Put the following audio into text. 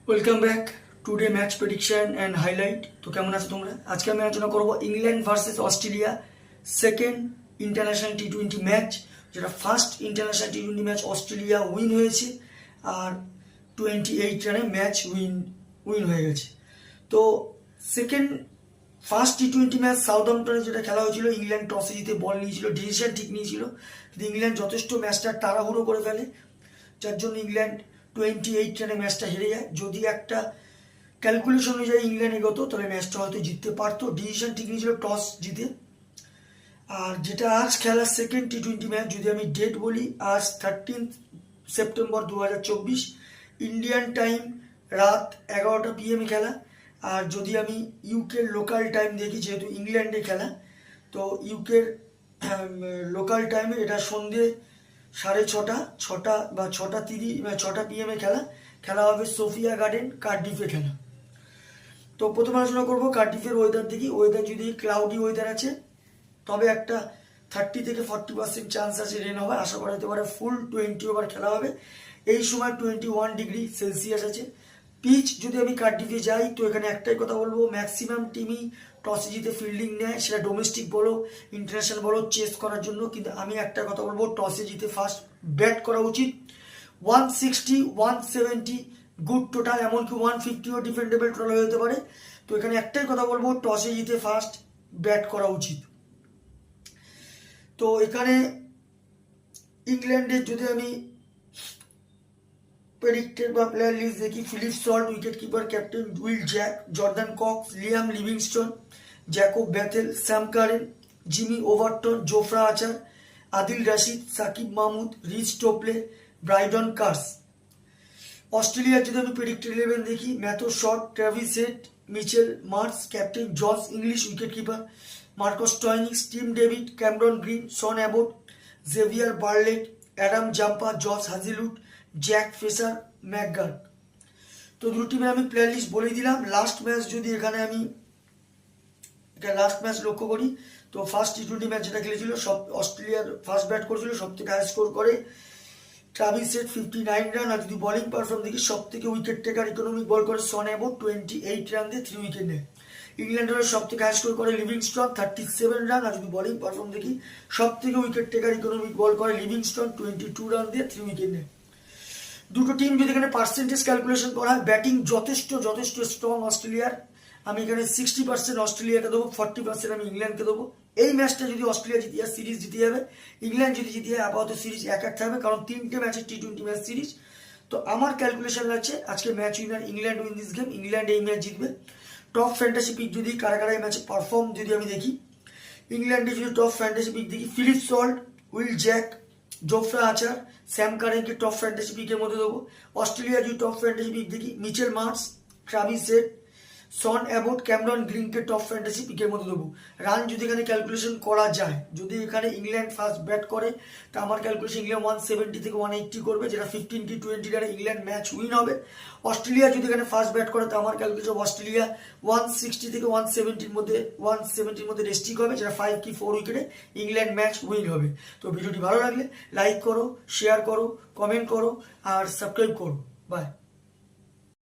Welcome back today match prediction and highlight. তো কেমন আছো তোমরা? আজকে আমি আলোচনা করবো England versus Australia second international টি-20 ম্যাচ, যেটা ফার্স্ট ইন্টারন্যাশনাল টি-20 ম্যাচ অস্ট্রেলিয়া উইন হয়েছে আর 28 রানে ম্যাচ উইন হয়ে গেছে। তো সেকেন্ড ফার্স্ট টি-20 ম্যাচ সাউদাম্পটনে যেটা খেলা হয়েছিল, ইংল্যান্ড টসে জিতে বল নিয়েছিল, ডিসিশন ঠিক নিয়েছিল, কিন্তু ইংল্যান্ড যথেষ্ট ম্যাচটা তাড়াহুড়ো করে ফেলে, যার জন্য ইংল্যান্ড 28 রানে ম্যাচটা হেরে যায়। যদি একটা ক্যালকুলেশন অনুযায়ী ইংল্যান্ড এগোতো তাহলে ম্যাচটা হয়তো জিততে পারতো, ডিসিশন ঠিক নিয়েছিল টস জিতে। আর যেটা আজ খেলার সেকেন্ড টি-20 ম্যাচ, যদি আমি ডেট বলি, আজ 13 সেপ্টেম্বর 2024 ইন্ডিয়ান টাইম রাত 11টা PM খেলা। আর যদি আমি ইউকের লোকাল টাইম দেখি, যেহেতু ইংল্যান্ডে খেলা, তো ইউকের লোকাল টাইমে এটা সন্ধ্যে 6:30 বা 6:30 PM খেলা হবে সোফিয়া গার্ডেন, কার্ডিফে খেলা। তো প্রথমে আলোচনা করবো কার্ডিফের ওয়েদার দেখি। ওয়েদার যদি ক্লাউডি ওয়েদার আছে, তবে একটা 30 থেকে 40% চান্স আছে রেন হওয়ার, আশা করা যেতে পারে। ফুল 20 ওভার খেলা হবে, এই সময় 21 ডিগ্রি সেলসিয়াস আছে। পিচ যদি আমি কার্ডিফে যাই, তো এখানে একটাই কথা বলবো, ম্যাক্সিমাম টিমই টসে জিতে ফিল্ডিং নেয়, সেটা ডোমেস্টিক বলো ইন্টারন্যাশনাল বলো, চেস করার জন্য। কিন্তু আমি একটা কথা বলবো, টসে জিতে ফার্স্ট ব্যাট করা উচিত। 160 170 গুড টোটাল, এমনকি 150ও ডিফেন্ডেবল টোটাল হয়ে যেতে পারে। তো এখানে একটাই কথা বলবো, টসে জিতে ফার্স্ট ব্যাট করা উচিত। তো এখানে ইংল্যান্ডের যদি আমি প্রেডিক্টেড বা প্লেয়ার লিস্ট দেখি, Philip Salt wicket keeper, captain Will Jack, Jordan Cox, Liam Livingstone, Jacob Bethell, Sam Curran, Jamie Overton, Jofra Archer, Adil Rashid, Saqib Mahmood, Reece Topley, Brydon Carse. অস্ট্রেলিয়ার যদি আমি প্রেডিক্টেড 11 দেখি, Matthew Short, Travis Head, Mitchell Marsh, captain Josh Inglis wicket keeper, Marcus Stoinis, Tim David, Cameron Green, Sean Abbott, Xavier Bartlett, Adam Zampa, Josh Hazlewood, Jake Fraser, McGurk. তো দুটো টিমের আমি player list বলে দিলাম। Last match যদি এখানে আমি last match লক্ষ্য করি, তো ফার্স্ট টি-20 ম্যাচ যেটা খেলেছিল, সব অস্ট্রেলিয়ার ফার্স্ট ব্যাট করেছিল, সব থেকে হাই স্কোর করে ট্রাভিস হেড 59 রান। আর যদি বোলিং পারফর্ম দেখি, সব থেকে উইকেট টেকার ইকোনমিক বল করে শন অ্যাবট 28 রান দিয়ে 3 উইকেট নেয়। ইংল্যান্ডের সব থেকে হাই স্কোর করে লিভিংস্টন 37 রান। আর যদি বোলিং পারফর্ম দেখি, সব থেকে উইকেট টেকার ইকোনমিক বল করে লিভিংস্টন 22 রান দিয়ে 3 উইকেট নেয়। দুটো টিম যদি এখানে পার্সেন্টেজ ক্যালকুলেশন করা হয়, ব্যাটিং যথেষ্ট স্ট্রং অস্ট্রেলিয়ার। আমি এখানে 60% অস্ট্রেলিয়াকে দেবো, 40% আমি ইংল্যান্ডকে দেবো। এই ম্যাচটা যদি অস্ট্রেলিয়া জিতে যায়, সিরিজ জিতে যাবে। ইংল্যান্ড যদি জিতে যায়, আপাতত সিরিজ 1-1 থাকবে, কারণ 3টে ম্যাচের টি-20 ম্যাচ সিরিজ। তো আমার ক্যালকুলেশন লাগছে আজকে match winner England win this game, England এই ম্যাচ জিতবে। টপ ফ্যান্টাসি পিক যদি কারা কারা এই ম্যাচে পারফর্ম যদি আমি দেখি, ইংল্যান্ডে যদি টপ ফ্যান্টাসি পিক দেখি, Philip Salt, Will Jack, Jofra Archer, Sam কারেনকে টপ ফ্যান্টাসি পিকের মধ্যে দেবো। অস্ট্রেলিয়া যদি টপ ফ্যান্টাসি পিক দেখি, Mitchell Marsh, Travis Head, Sean Abbott, Cameron গ্রিনকে টপ ফ্যান্টাসি পিকের মধ্যে দেবো। রান যদি এখানে ক্যালকুলেশন করা যায়, যদি এখানে ইংল্যান্ড ফার্স্ট ব্যাট করে, তা আমার ক্যালকুলেশন ইংল্যান্ড 170 থেকে 180 করবে, যেটা 15-20 রানে ইংল্যান্ড ম্যাচ উইন হবে। অস্ট্রেলিয়া যদি এখানে ফার্স্ট ব্যাট করে, তা আমার ক্যালকুলেশন অস্ট্রেলিয়া 160 থেকে 170-র মধ্যে রেস্টিক হবে, যেটা 5 কি 4 উইকেটে ইংল্যান্ড ম্যাচ উইন হবে। তো ভিডিওটি ভালো লাগলে লাইক করো, শেয়ার করো, কমেন্ট করো আর সাবস্ক্রাইব করো। বাই।